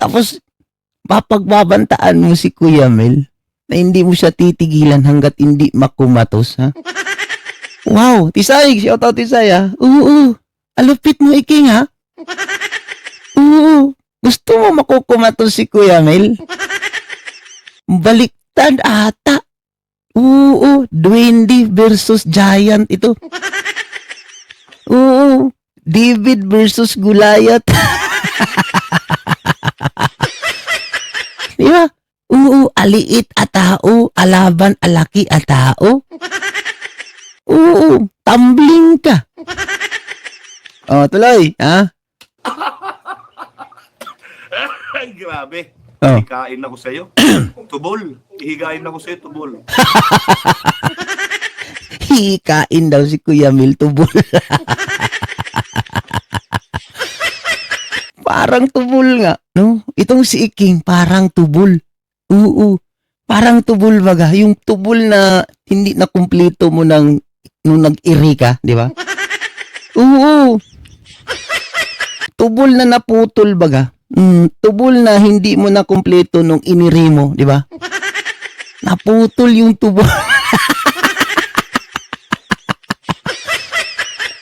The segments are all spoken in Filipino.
Tapos, papagbabantaan mo si Kuya Mel na hindi mo siya titigilan hanggat hindi makumatos, ha? Wow, Tisay, shoutout Tisay, ha? Oo, alupit mo, Iking, ha? Oo, gusto mo makukumatos si Kuya Mel? Baliktad ata. Oo, Duende versus Giant ito. Oo, David versus Goliath. Di ba? Oo, aliit at tao, alaban alaki at tao. Oo, tumbling ka. Oh, tuloy, ha? Ay, grabe. Oh. Hikain ako sa'yo. Tubol. Hihigain ako sa'yo, tubol. Hikain daw si Kuya Mel tubol. Parang tubol nga, no? Itong si Iking, parang tubol. Oo, parang tubol baga. Yung tubol na hindi na kumpleto mo nung nag-iri ka, di ba? Oo. Tubol na naputol baga. Tubol na hindi mo na kumpleto nung iniri mo, di ba? Naputol yung tubol.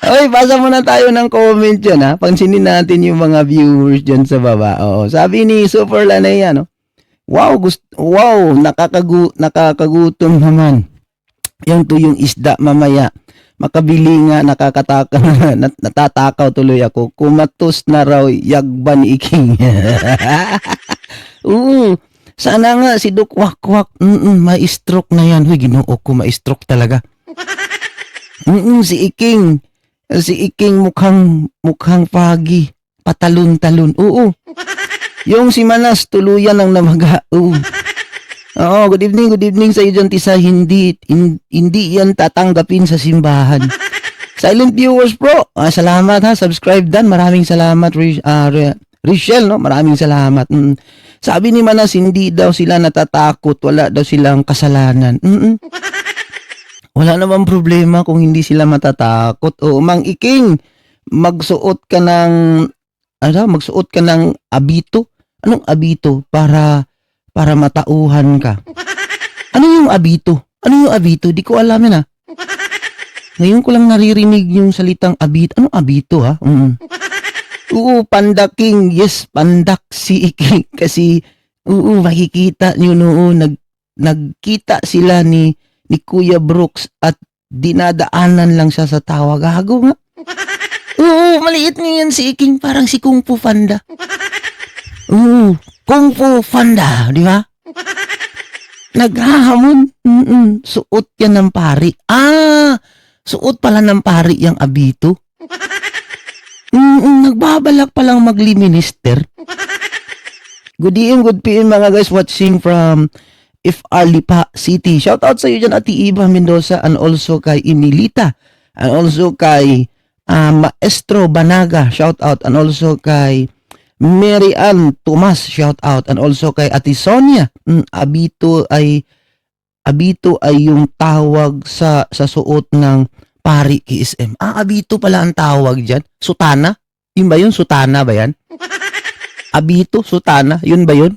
Oy, basa muna tayo ng comment dyan, ha? Pansinin natin yung mga viewers dyan sa baba. Oo, sabi ni Super Lanaya, no? Wow, nakakagutom naman. Yung tuyong isda mamaya. Makabili nga, natatakaw tuloy ako. Kumatos na raw, yagban Iking. Oo, sana nga si Duk Wakwak, ma-stroke na yan. Huy, ginoo ko, ma-stroke talaga. Si Iking. Si Iking mukhang pagi. Patalon-talon. Oo. Yung si Manas, tuluyan ng namaga. Oo. Oo, good evening sa iyo dyan, Tisa. Hindi yan tatanggapin sa simbahan. Silent viewers, bro. Salamat, ha. Subscribe dan. Maraming salamat, Rachel, no? Maraming salamat. Sabi ni Manas, hindi daw sila natatakot. Wala daw silang kasalanan. Wala namang problema kung hindi sila matatakot. O, Mang Iking, magsuot ka ng abito. Anong abito? Para matauhan ka. Ano yung abito? Di ko alam yan, ha. Ngayon ko lang naririnig yung salitang abito. Anong abito, ha? Oo, Panda King. Yes, pandak si Iking. Kasi, makikita nyo noon, nagkita sila ni Kuya Brooks at dinadaanan lang siya sa tawa. Gago nga. Oo, maliit ngayon si Iking. Parang si Kung Fu Panda. Oo, Kung Fu Panda, di ba? Naghahamon. Suot yan ng pari. Suot pala ng pari yung abito. Nagbabalak palang magli-minister. Good evening, good PM mga guys watching from FR Lipa City. Shout out sa iyo dyan, Ate Iba Mendoza, and also kay Emilita, and also kay Maestro Banaga, shout out, and also kay Mary Ann Tomas, shout out, and also kay Ate Sonia. Abito ay yung tawag sa suot ng pari KSM. Abito pala ang tawag dyan. Sutana? Yun ba yun? Sutana ba yan? Abito, sutana, yun ba yun?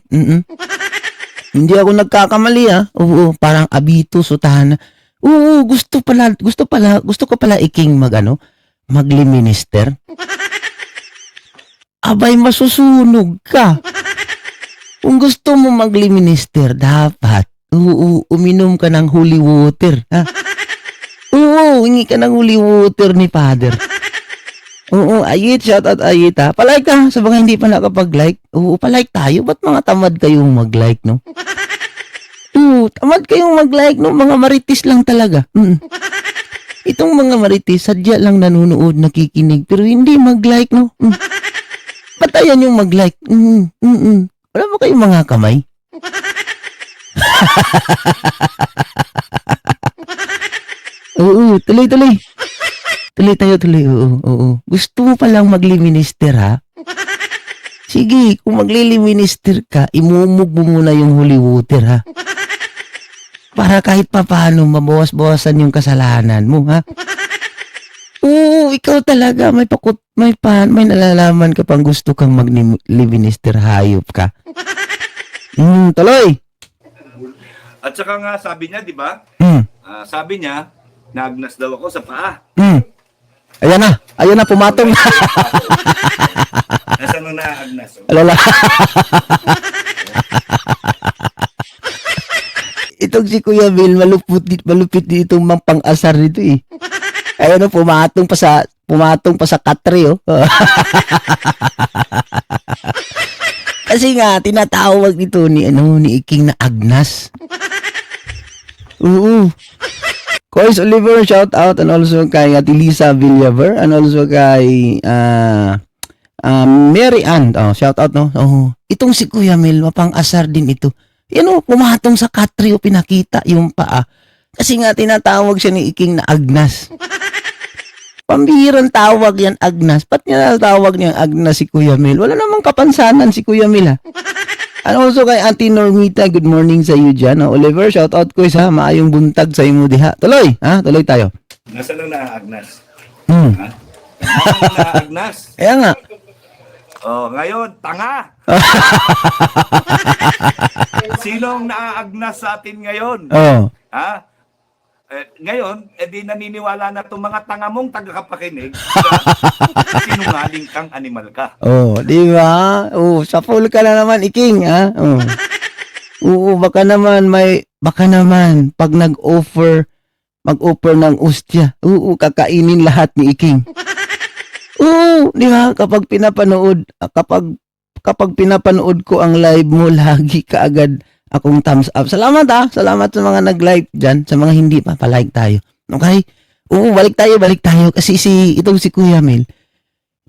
Hindi ako nagkakamali, ha. Oo, parang abito, sutana. Oo, gusto ko pala Iking magli-minister. Abay, masusunog ka. Kung gusto mo magli-minister, dapat, uminom ka ng holy water, ha. Oo, hingi ka ng holy water ni Father. Oo, Ayit, shout out Ayit, ha. Palike ka, sa mga hindi pa nakapag-like. Oo, palike tayo. Ba't mga tamad kayong mag-like, no? Oo, tamad kayong mag-like, no? Mga maritis lang talaga. Itong mga maritis, sadya lang nanonood, nakikinig, pero hindi mag-like, no? Patayan yung mag-like. Wala ba kayong mga kamay? Oo, tuloy. Tuloy tayo. Oo. Gusto mo palang magli-minister, ha? Sige, kung magli-minister ka, imumog mo muna yung holy water, ha? Para kahit papaano mabawas-bawasan yung kasalanan mo, ha? Oo, ikaw talaga may nalalaman ka pang gusto kang mag-live-minister, hayop ka. Tuloy. At saka nga sabi niya, di ba? Hmm. Sabi niya, nagnas daw ako sa paa. Ayan na, pumatong. Nasaan nung naagnas? Alala. Itong si Kuya Bill, malupit din itong pang-asar nito eh. Ayun, pumatong pa sa katre, oh. Kasi nga, tinatawag nito ni Iking na Agnas. Oo. Coins Oliver, shout out, and also kay Ate Lisa Villaver, and also kay Mary Ann. Oh, shout out, no? Oh, itong si Kuya Mel, mapang-asar din ito. Yan, pumatong sa katre, pinakita yung paa. Kasi nga, tinatawag siya ni Iking na Agnas. Pambihirang tawag yan, Agnas. Ba't niya natawag niyang Agnas si Kuya Mel? Wala namang kapansanan si Kuya Mel, ha? And also kay Auntie Normita, good morning sa iyo dyan. Oliver, shout out ko sa maayong buntag sa imo diha. Tuloy, ha? Tuloy tayo. Nasaan nung naagnas? Hmm. Ha? Nasaan nung naagnas? Kaya nga. Oh, ngayon, tanga! Sinong naaagnas sa atin ngayon? Oh. Ha? Ngayon, di naniniwala na itong mga tanga mong tagakapakinig sinungaling kang animal ka. Oh, di ba? Oh, sa full ka na naman, Iking, ha? Oh. Oo, baka naman pag mag-offer ng ustya. Oo, kakainin lahat ni Iking. Oo, di ba? Kapag pinapanood ko ang live mo, lagi kaagad akong thumbs up. Salamat, ha? Salamat sa mga nag-like dyan. Sa mga hindi pa, palike tayo. Okay? Oo, balik tayo. Kasi itong si Kuya Mel,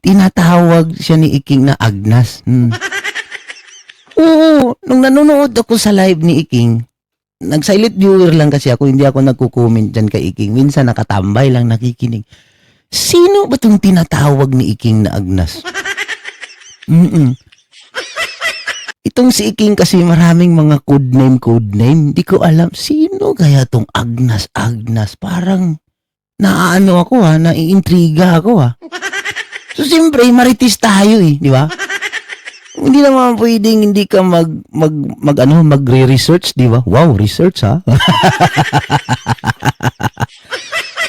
tinatawag siya ni Iking na Agnas. Oo, nung nanonood ako sa live ni Iking, nag-silent viewer lang kasi ako, hindi ako nagko-comment dyan kay Iking. Minsan nakatambay lang, nakikinig. Sino ba itong tinatawag ni Iking na Agnas? Itong si Iking kasi maraming mga codename. Hindi ko alam, sino kaya itong Agnas? Parang naaano ako, ha? Naiintriga ako, ha? So, siyempre, maritis tayo, eh. Di ba? Hindi naman pwedeng hindi ka magre-research, di ba? Wow, research, ha?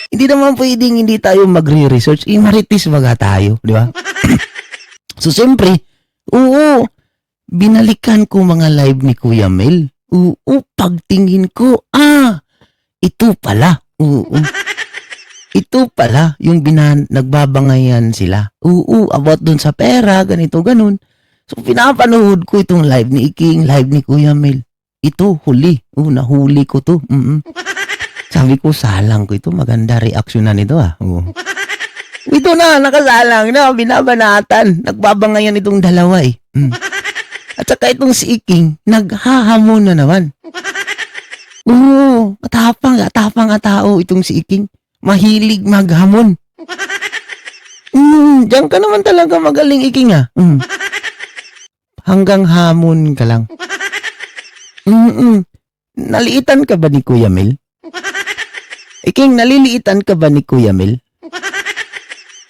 Hindi naman pwedeng hindi tayo magre-research. Maritis baga tayo, di ba? So, siyempre, oo, binalikan ko mga live ni Kuya Mel. Oo, pagtingin ko, ito pala. Oo. Ito pala yung nagbabangayan sila. Oo, about dun sa pera, ganito, ganun. So, pinapanood ko itong live ni Iking, live ni Kuya Mel. Ito, huli. Nahuli ko to. Sabi ko, salang ko ito. Maganda reaksyon na nito, ah. Ito na, nakasalang na, binabanatan. Nagbabangayan itong dalawa, eh. At saka itong si Iking, naghahamon na naman. Oo, matapang tao itong si Iking. Mahilig maghamon. Diyan ka naman talaga magaling, Iking, ah. Hanggang hamon ka lang. Naliitan ka ba ni Kuya Mel? Iking, naliliitan ka ba ni Kuya Mel?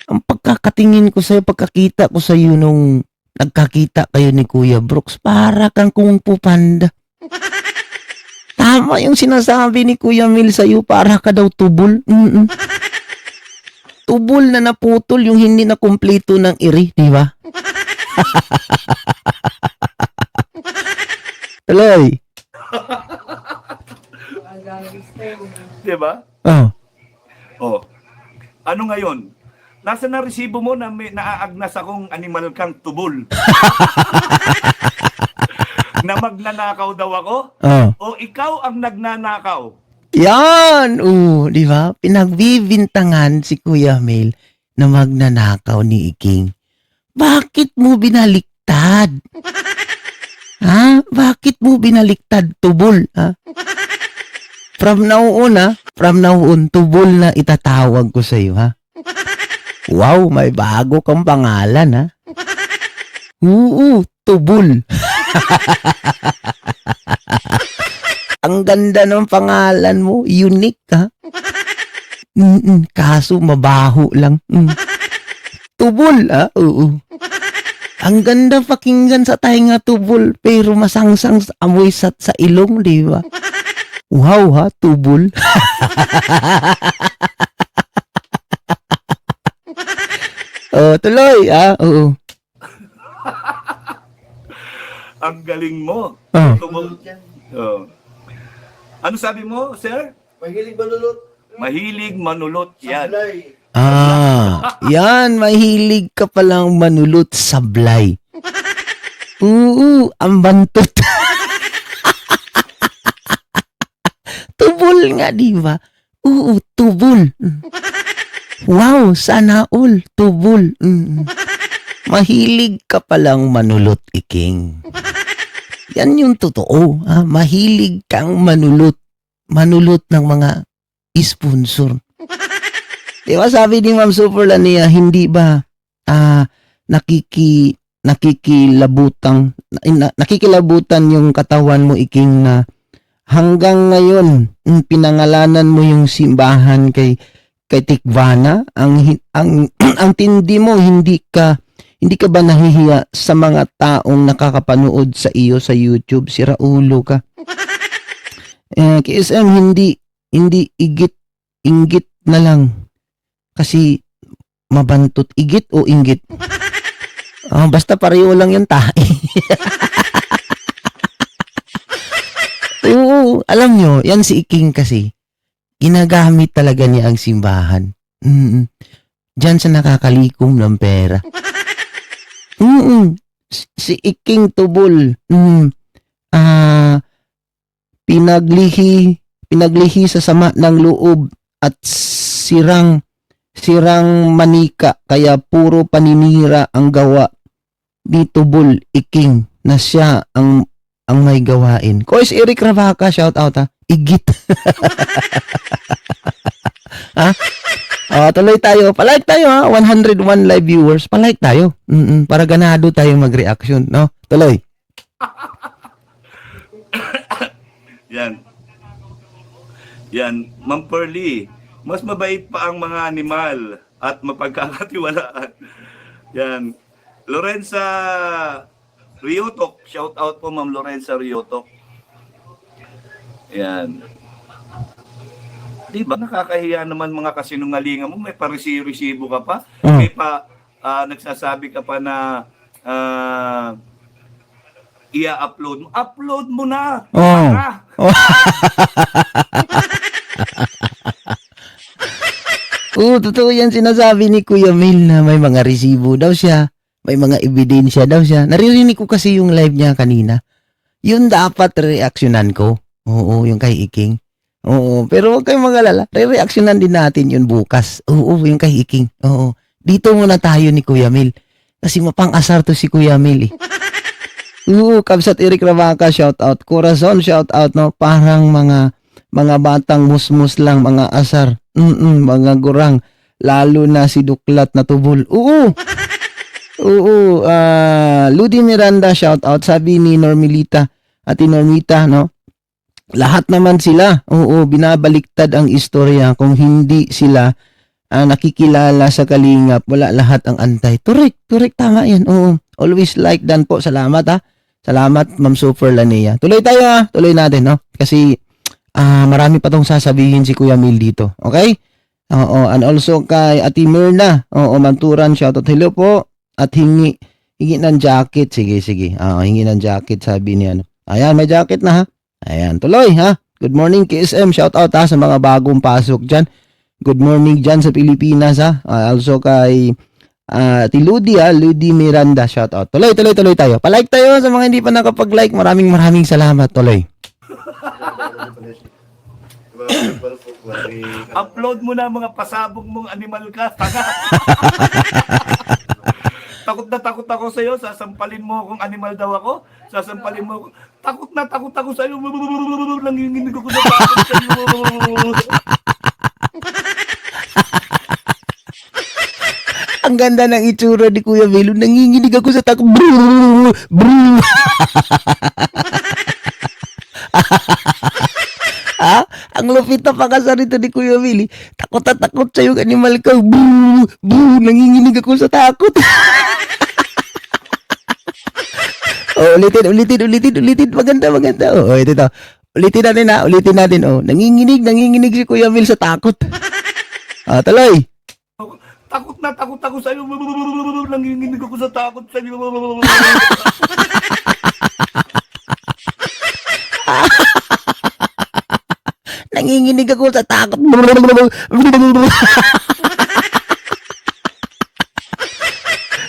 Ang pagkakatingin ko sa'yo, pagkakita ko sa'yo nung nagkakita kayo ni Kuya Brooks, para kang Kung Fu Panda. Tama yung sinasabi ni Kuya Mel sa'yo, para ka daw tubol. Tubol na naputol, yung hindi na kumpleto ng iri, di ba? Tuloy. Di ba? Oh. Ano ngayon? Nasa na resibo mo na may naaagnas akong animal kang tubol? Na magnanakaw daw ako? O ikaw ang nagnanakaw? Yan! Di ba? Pinagbibintangan si Kuya Mel na magnanakaw ni Iking. Bakit mo binaliktad? Ha? Bakit mo binaliktad, tubol? Ha? From now on, tubol na itatawag ko sa iyo, ha? Wow, may bago kang pangalan, ha? Oo, tubol. Ang ganda ng pangalan mo, unique, ha? Kaso mabaho lang. Tubol, oo. Ang ganda pakinggan sa tainga tubol, pero masangsang sa amoy sa ilong, di ba? Wow ha, tubol. Tuloy, oo. Ang galing mo. Oh. Oh. Ano sabi mo, sir? Mahilig manulot. Mahilig manulot. Yan. Sablay. Yan, mahilig ka palang manulot sablay. Oo, ang bantot. Tubol nga, di ba? Oo, tubol. Wow, sana all, tubol. Mahilig ka palang manulot, Iking. Yan yung totoo. Mahilig kang manulot. Manulot ng mga sponsor. Di ba sabi ni Ma'am Superlania, hindi ba nakikilabutan yung katawan mo, Iking, na hanggang ngayon pinangalanan mo yung simbahan kay Tikvana, ang tindi mo, hindi ka ba nahihiya sa mga taong nakakapanood sa iyo sa YouTube? Si Raulo ka. KSM, hindi inggit na lang. Kasi mabantot. Igit o inggit? Basta pareho lang yung tae. Oo, alam nyo, yan si Iking kasi. Ginagamit talaga niya ang simbahan. Diyan sa nakakalikom ng pera. Si Iking Tubol. Pinaglihi sa sama ng loob at sirang manika, kaya puro paninira ang gawa ni Tubol Iking na siya ang may gawain. Kois Eric Ravaca, shout out Igit. Tuloy tayo. Palike tayo 101 live viewers. Palike tayo. Para ganado tayo mag-reaction, no? Tuloy. Yan. Ma'am Pearly, mas mabait pa ang mga animal at mapagkakatiwalaan. Yan. Lorenza Riotok. Shout out po, Ma'am Lorenza Riotok. Yan. Di ba nakakahiya naman mga kasinungalingan mo, may parisi-resibo ka pa, may pa nagsasabi ka pa na i-upload mo. Upload mo na! Totoo yan sinasabi ni Kuya Mil na may mga resibo daw siya, may mga ebidensya daw siya. Naririnig ko kasi yung live niya kanina. Yun dapat reaksyonan ko. Oo, yung kay Iking. Oo, pero huwag kayong mag-alala. Re-reactionan din natin yun bukas. Oo, yung kay Iking. Oo. Dito muna tayo ni Kuya Mil. Kasi mapang-asar to si Kuya Mil. Kabsat Eric Ravaca, shout out. Corazon, shout out, no? Parang mga batang musmus lang, mga asar. Mga gurang. Lalo na si Duklat na Tubol. Oo. Ludi Miranda, shout out. Sabi ni Normilita, Ate Normita, no? Lahat naman sila, binabaliktad ang istorya. Kung hindi sila nakikilala sa Kalingap, wala lahat ang antay. Correct, tama yan. Always like dan po. Salamat Salamat, Ma'am Superlania. Tuloy tayo tuloy natin, no? Kasi marami pa tong sasabihin si Kuya Mil dito. Okay? And also kay Ate Myrna. Manturan, shoutout. Hello po. At hingi ng jacket. Sige. Hingi ng jacket, sabi niya. Ayan, may jacket na ha. Ayan, tuloy ha. Good morning KSM, shout out sa mga bagong pasok dyan. Good morning dyan sa Pilipinas ha. Also kay Ludi Miranda, shout out. Tuloy tayo. Palike tayo sa mga hindi pa nakapag-like. Maraming salamat. Tuloy. Upload mo na mga pasabog mong animal ka. Takot ako sa iyo, sasampalin mo kung animal daw ako. Sasampalin mo ako. Takot ako sa iyo. Nanginginig ako sa takot sa iyo. Ang ganda ng itsura ni Kuya Milo. Nanginginig ako sa takot. Ang lupit na pakasar nito ni Kuya Will. Takot na takot sa yung animal ko. Boo! Boo! Nanginginig ako sa takot. Oh, ulitin. Maganda. Oh, ito. Ulitin natin. Oh, nanginginig si Kuya Will sa takot. Ah, tuloy. Takot ako sa'yo. Nanginginig ako sa takot sa'yo. Nanginginig ako sa takot.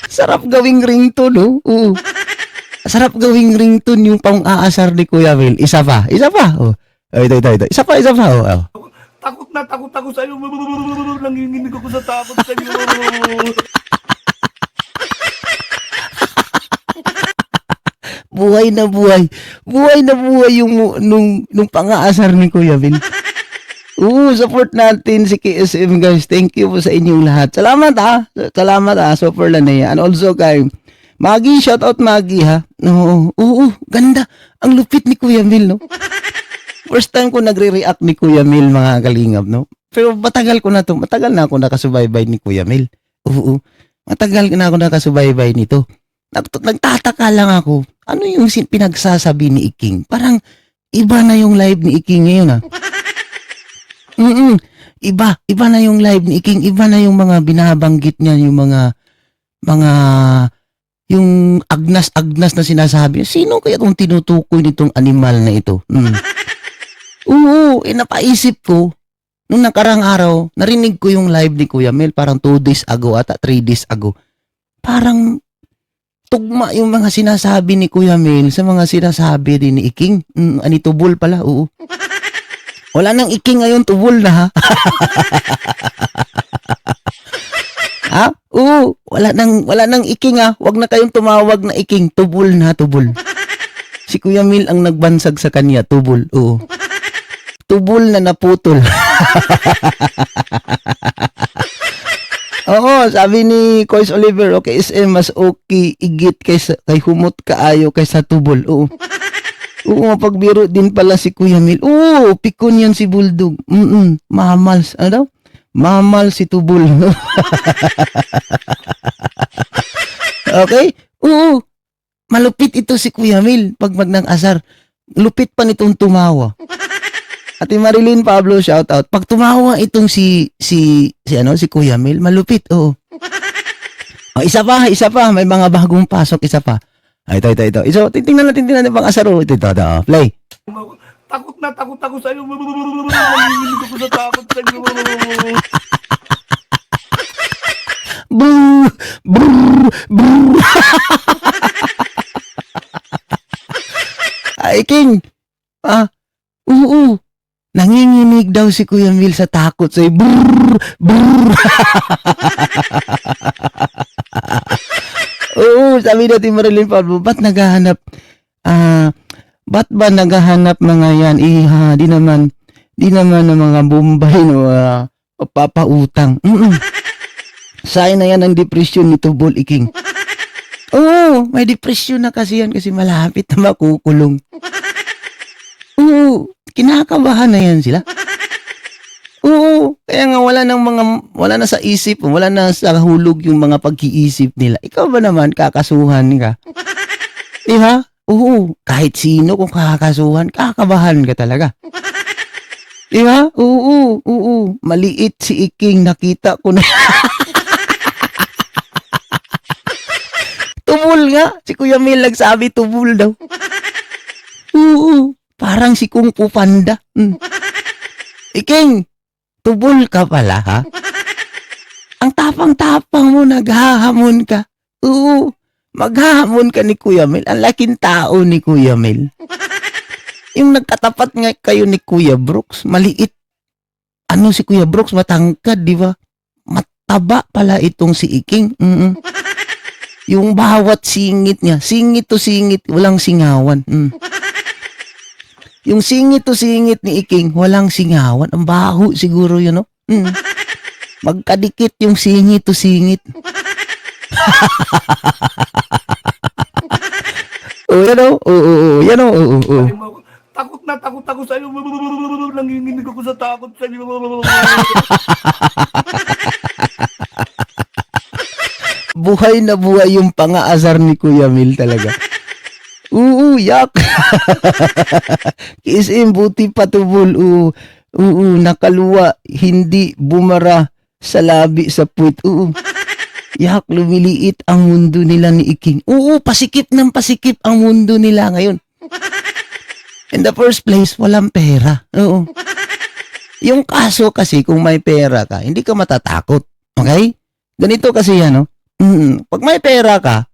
Sarap gawing ringtone, no? Oo. Sarap gawing ringtone yung pang-aasar ni Kuya Will. Isa pa. Oh. Ito. Isa pa. Oh. Takot ako sa'yo. Nanginginig ako sa takot sa'yo. Buhay na buhay. Buhay na buhay yung nung pang-aasar ni Kuya Will. Oo, support natin si KSM, guys. Thank you po sa inyong lahat. Salamat Super Lanea. And also kay Maggie, shout out Maggie ha. Oo, ganda. Ang lupit ni Kuya Will, no? First time ko nagre-react ni Kuya Will, mga kalingap, no? Pero matagal na ako nakasubaybay ni Kuya Will. Oo, matagal na ako nakasubaybay nito. Nagtataka lang ako, ano yung pinagsasabi ni Iking? Parang iba na yung live ni Iking ngayon, ha? Iba na yung live ni Iking, iba na yung mga binabanggit niya, yung mga yung agnas na sinasabi. Sino kaya itong tinutukoy nitong animal na ito? Oo, napaisip ko, nung nakarang araw, narinig ko yung live ni Kuya Mel, parang 2 days ago ata, 3 days ago. Parang tugma yung mga sinasabi ni Kuya Mel sa mga sinasabi din ni Iking. Tubol pala, oo. Wala nang Iking ngayon, tubol na ha. Ha? Oo, wala nang Iking ha. Huwag na kayong tumawag na Iking, tubol na, tubol. Si Kuya Mel ang nagbansag sa kanya, tubol, oo. Tubol na naputol. Oo, sabi ni Kois Oliver, okay, SM, mas okay igit kay humot kaayo kaysa tubol. Oo. Oo, pagbiro din pala si Kuya Mel. Oo, pikon yan si Bulldog. Mamal, ano daw? Mamal si tubol. Okay? Oo. Malupit ito si Kuya Mel pag magnang asar. Lupit pa nitong tumawa. Ate Marilyn Pablo, shout out. Pag tumawa itong si Kuya Mel, malupit, oo. Oh, isa pa, may mga bagong pasok, isa pa. Ay, ito. So, tingnan natin pang asaro. Ito, play. Takot ako sa'yo. Nanginginig ako sa takot sa'yo. Brrr, brrr. Ay, King. Oo. Nanginginig daw si Kuya Mel sa takot sa'yo. Brrr. Oo, sabi natin Marilyn Pablo, ba't naghahanap mga yan? Di naman ng mga Bombay no, papautang. Sayang na yan ang depression ni Tubol Iking. Oo, may depression na kasi yan kasi malapit na makukulong. Oo, kinakabahan na yan sila. Oo, kaya nga wala na sa isip, wala na sa hulog yung mga pag-iisip nila. Ikaw ba naman, kakasuhan ka? Di ba? Oo, kahit sino kung kakasuhan, kakabahan ka talaga. Di ba? Oo. Maliit si Iking, nakita ko na. Tubol nga. Si Kuya Mel nagsabi tubol daw. Oo, parang si Kung Fu Panda. Iking, tubol ka pala, ha? Ang tapang-tapang mo, naghahamon ka. Oo, maghahamon ka ni Kuya Mel. Ang laking tao ni Kuya Mel. Yung nagkatapat nga kayo ni Kuya Brooks, maliit. Ano si Kuya Brooks, matangkad, di ba? Mataba pala itong si Iking. Yung bawat singit niya, singit to singit, walang singawan. Yung singit to singit ni Iking, walang singawan. Ang baho siguro yun, no? Magkadikit yung singit to singit. Yan o. Takot ako sa'yo. Nanginginig ako sa takot sa'yo. Buhay na buhay yung pangaasar ni Kuya Mil talaga. Yak. Kisim, buti patubol. Nakaluwa, hindi bumara sa labi sa puwit. Yak, lumiliit ang mundo nila ni Iking. Pasikip ng pasikip ang mundo nila ngayon. In the first place, walang pera. Yung kaso kasi, kung may pera ka, hindi ka matatakot. Okay? Ganito kasi yan, no? Pag may pera ka,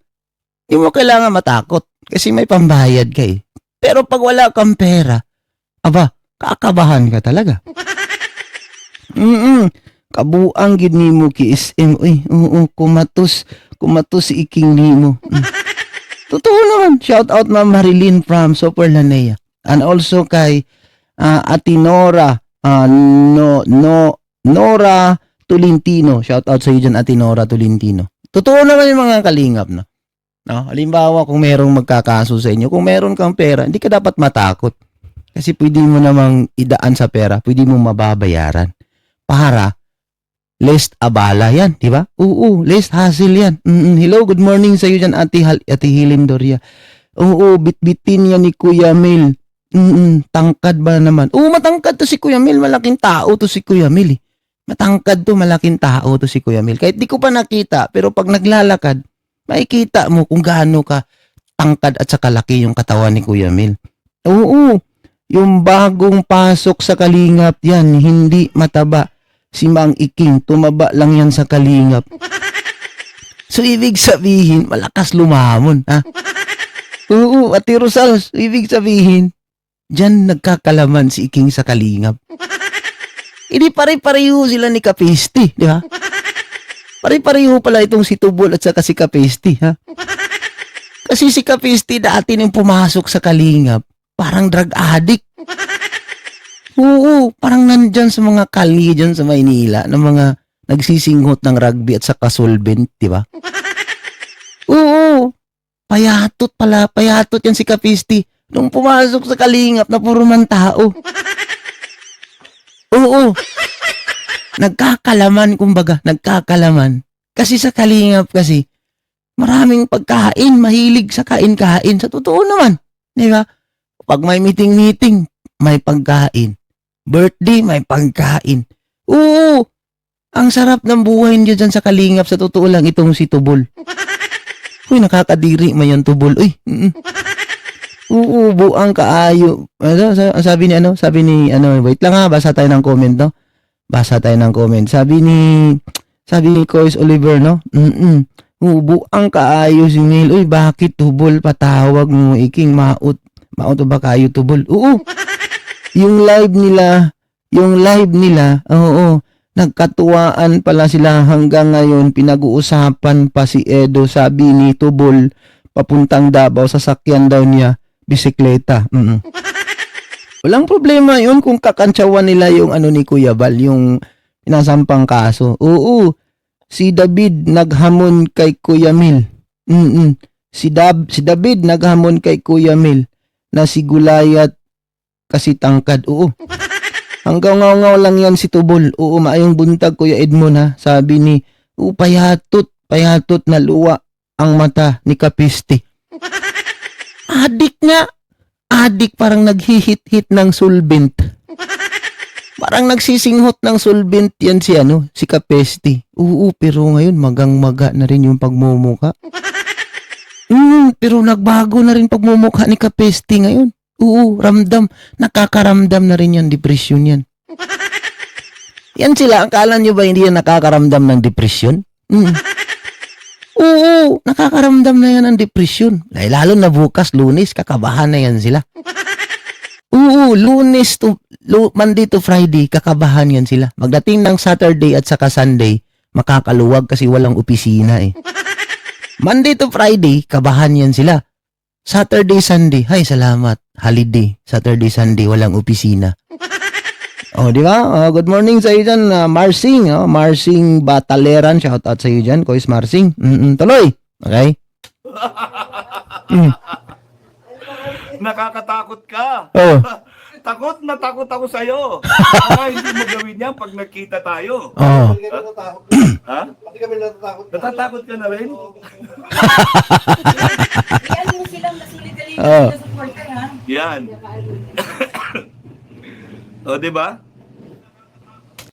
hindi mo kailangan matakot kasi may pambayad ka eh. Pero pag wala kang pera, kakabahan ka talaga. Kabuang gid nimo KSM. Kumatos si Iking nimo. Totoo naman. Shout out Ma'am Marilyn from Super Lanea. And also kay Ate Nora, Nora Tolentino. Shout out sa iyo dyan, Ate Nora Tolentino. Totoo naman yung mga kalingap, no? Halimbawa, kung merong magkakaso sa inyo, kung meron kang pera, hindi ka dapat matakot. Kasi pwede mo namang idaan sa pera, pwede mo mababayaran. Para, less abala yan, di ba? Less hassle yan. Hello, good morning sa iyo dyan, Ate Hilim Doria. Bitbitin yan ni Kuya Mil. Tangkad ba naman? Matangkad to si Kuya Mil, malaking tao to si Kuya Mil. Matangkad to, malaking tao to si Kuya Mil. Kahit di ko pa nakita, pero pag naglalakad, makikita mo kung gaano ka tangkad at saka laki yung katawan ni Kuya Mil. Yung bagong pasok sa kalingap yan, hindi mataba. Si Mang Iking, tumaba lang yan sa kalingap. So, ibig sabihin, malakas lumamon, ha? Ate Rosal, ibig sabihin, dyan nagkakalaman si Iking sa kalingap. Hindi pare-pareho sila ni Kapisti, di ba? Pare-pareho pala itong si Tubol at saka si Kapisti, ha? Kasi si Kapisti dati nang pumasok sa kalingap, parang drug addict. Parang nandyan sa mga kalye dyan sa Maynila ng mga nagsisinghot ng rugby at saka solvent, di ba? Payatot yan si Kapisti. Nung pumasok sa kalingap na puro man tao. Nagkakalaman, kumbaga, nagkakalaman. Kasi sa kalingap kasi, maraming pagkain, mahilig sa kain-kain. Sa totoo naman, di ba? Pag may meeting, may pagkain. Birthday, may pagkain. Ang sarap ng buhay niya dyan sa kalingap. Sa totoo lang, itong si Tubol. Nakakadiri man yung Tubol. Buang kaayo. Sabi ni wait lang ha, basa tayo ng comment, no? Basa tayo ng comment. Sabi ni Cois Oliver, no? Buang kaayo si Neil. Bakit Tubol patawag mo Iking? Maot ba kayo Tubol? Yung live nila, nagkatuwaan pala sila hanggang ngayon, pinag-uusapan pa si Edo, sabi ni Tubol, papuntang Davao, sasakyan daw niya, bisikleta. Walang problema yun kung kakantsawan nila yung ni Kuya Bal, yung pinasampang kaso. Si David naghamon kay Kuya Mil. Si David naghamon kay Kuya Mil na si Gulayat kasi tangkad. Hanggang ngaw lang yan si Tubol. Maayong buntag Kuya Edmond, ha. Sabi ni, payatot na luwa ang mata ni Kapisti. Adik nga. Adik, parang naghihit-hit ng solvent. Parang nagsisinghot ng solvent yan si Kapisti. Pero ngayon magang-maga na rin yung pagmumuka. Pero nagbago na rin pagmumuka ni Kapisti ngayon. Ramdam. Nakakaramdam na rin yan, depression yan. Yan sila, akala nyo ba hindi yan nakakaramdam ng depression? Nakakaramdam na yan ng depression. Lalo na bukas, Lunes, kakabahan na yan sila. Lunes to Monday to Friday, kakabahan yan sila. Magdating ng Saturday at saka Sunday, makakaluwag kasi walang opisina eh. Monday to Friday, kabahan yan sila. Saturday, Sunday, hay salamat, holiday. Saturday, Sunday, walang opisina. Di ba? Good morning sa iyo dyan, Marsing. Marsing Bataleran, shout out sa iyo dyan, Kois Marsing. Tuloy. Okay? Nakakatakot ka. takot na takot ako sa'yo. Baka hindi mo gawin yan pag nagkita tayo. Oo. Hindi kami natatakot. Ha? Pati kami natatakot. Natatakot ka na rin? Yan mo silang nasolidarity Oo. na supporter, ha? Yan. O, di ba?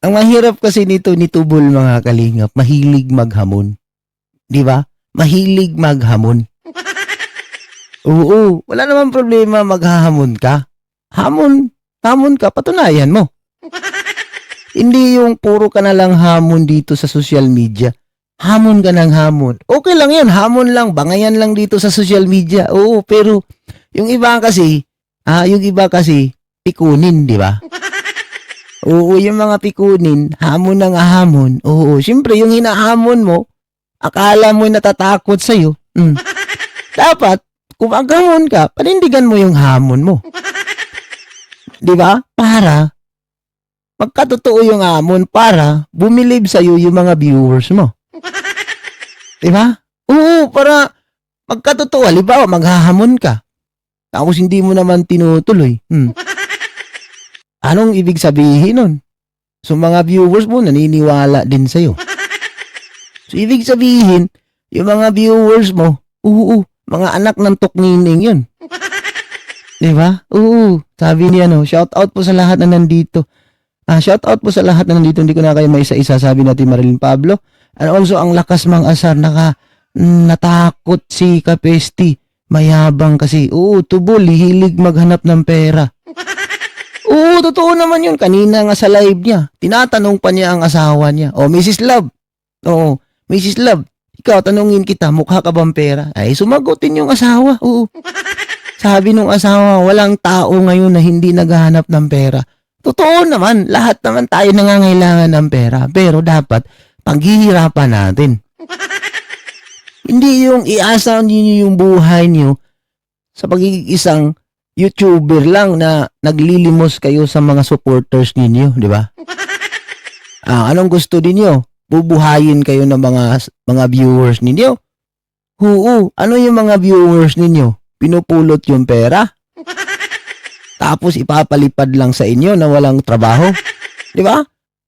Ang mahirap kasi nito ni Tubol, mga kalingap, mahilig maghamon. Di ba? Mahilig maghamon. Oo, wala naman problema maghahamon ka. Hamon ka, patunayan mo. Hindi yung puro ka na lang hamon dito sa social media. Hamon ka ng hamon. Okay lang yun, hamon lang, bangayan lang dito sa social media. Oo, pero yung iba kasi, pikunin, di ba? Oo, yung mga pikunin, hamon ng hamon. Oo, syempre yung hinahamon mo, akala mo natatakot sa'yo. Dapat, kung maghamon ka, panindigan mo yung hamon mo. Di ba? Para magkatotoo yung hamon, para bumilib sa'yo yung mga viewers mo. Di ba? Oo, para magkatotoo. Halimbawa, maghahamon ka. Tapos hindi mo naman tinutuloy. Anong ibig sabihin nun? So, mga viewers mo, naniniwala din sa'yo. So, ibig sabihin, yung mga viewers mo, mga anak ng tuknining yun. Di ba? Oo, sabi niya, shout out po sa lahat na nandito. Shout out po sa lahat na nandito. Hindi ko na kayo maisa-isa, sabi natin Marilyn Pablo. And also, ang lakas mang asar, natakot si Kapesti. Mayabang kasi. Oo, Tubol, hilig maghanap ng pera. Oo, totoo naman yun. Kanina nga sa live niya, tinatanong pa niya ang asawa niya. Oh, Mrs. Love. Oo, Mrs. Love, ikaw, tanungin kita, mukha ka bang pera? Ay, sumagutin yung asawa. Oo. Sabi nung asawa, walang tao ngayon na hindi naghahanap ng pera. Totoo naman, lahat naman tayo nangangailangan ng pera. Pero dapat, paghihirapan natin. Hindi yung iasa niyo yung buhay niyo sa pagiging isang YouTuber lang na naglilimos kayo sa mga supporters ninyo, di ba? Anong gusto ninyo? Bubuhayin kayo ng mga viewers ninyo? Oo, ano yung mga viewers ninyo? Pinupulot yung pera? Tapos ipapalipad lang sa inyo na walang trabaho? Di ba?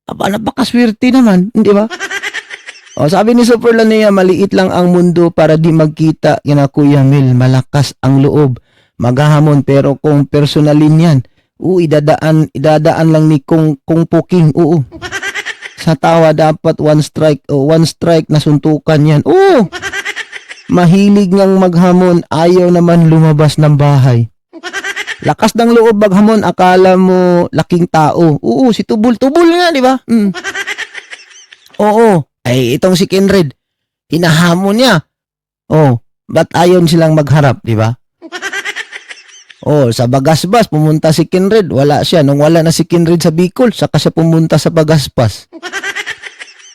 Napakaswerte naman, di ba? O, sabi ni Superlania, maliit lang ang mundo para di magkita. Yan Kuya Mil, malakas ang loob. Maghahamon, pero kung personalin yan, idadaan lang ni Kung Puking. Oo. Sa tawa dapat one strike na suntukan yan. Oo. Mahilig ngang maghamon, ayaw naman lumabas ng bahay. Lakas ng loob maghamon, akala mo laking tao. Oo, si Tubol nga, di ba? Oo. Ay, itong si Kenred, hinahamon niya. Oh, ba't ayon silang magharap, di ba? Oh, sa Bagasbas, pumunta si Kenred. Wala siya. Nung wala na si Kenred sa Bicol, saka siya pumunta sa Bagasbas.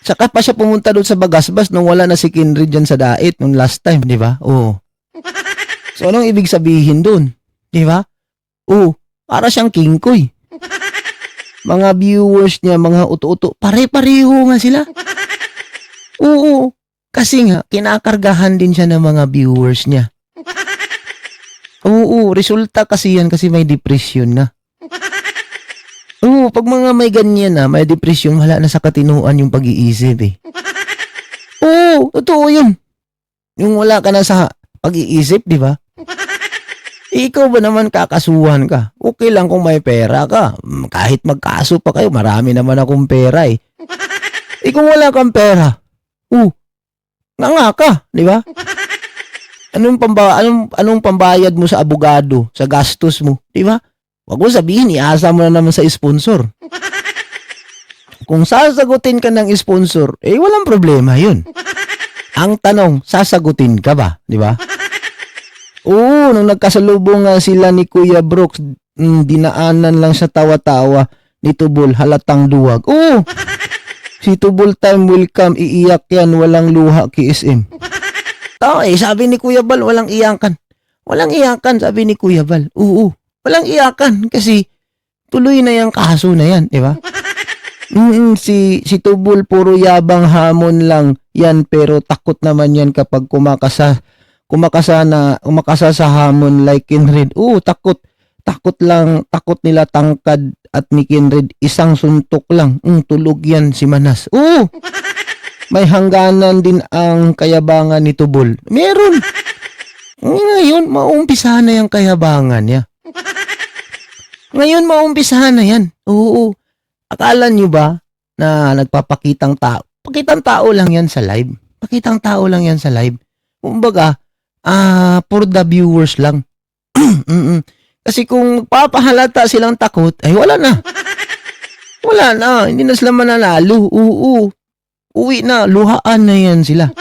Saka pa siya pumunta doon sa Bagasbas nung wala na si Kenred dyan sa Dait nung last time, di ba? Oh. So, anong ibig sabihin doon? Di ba? Oh, para siyang kingkoy. Mga viewers niya, mga uto-uto, pare-pareho nga sila. Oo, kasi nga, kinakargahan din siya ng mga viewers niya. Oo, resulta kasi yan kasi may depression na. Oo, pag mga may ganyan na, may depression, wala na sa katinuan yung pag-iisip eh. Oo, totoo yun. Yung wala ka na sa pag-iisip, di ba? Ikaw ba naman kakasuhan ka? Okay lang kung may pera ka. Kahit magkaso pa kayo, marami naman akong pera eh. Kung wala kang pera, nga ka, di ba? Anong pambayad mo sa abogado, sa gastos mo, di ba? Wag mo sabihin, iasa mo na naman sa sponsor. Kung sasagutin ka ng sponsor, walang problema yun. Ang tanong, sasagutin ka ba, di ba? Oo, nung nagkasalubong nga sila ni Kuya Brooks, dinaanan lang sa tawa-tawa ni Tubol, halatang duwag. Oo, si Tubol time will come, iiyak yan, walang luha, KSM. Sabi ni Kuya Bal, walang iyakan. Walang iyakan, sabi ni Kuya Bal. Oo, walang iyakan kasi tuloy na yung kaso na yan, di ba? Si Tubol, puro yabang hamon lang yan, pero takot naman yan kapag kumakasa sa hamon like Kenred. Oo, takot takot nila tangkad at Mikinred, isang suntok lang. Tulog yan si Manas. Oo, may hangganan din ang kayabangan ni Tubol. Meron. Ngayon, maumpisahan na yung kayabangan niya. Ngayon, maumpisahan na yan. Oo. Akala nyo ba na nagpapakitang tao? Pakitang tao lang yan sa live. Pakitang tao lang yan sa live. Kumbaga, for the viewers lang. Kasi kung papahalata silang takot, ay wala na. Wala na. Hindi na sila mananalo. Oo. Uwi na. Luhaan na yan sila.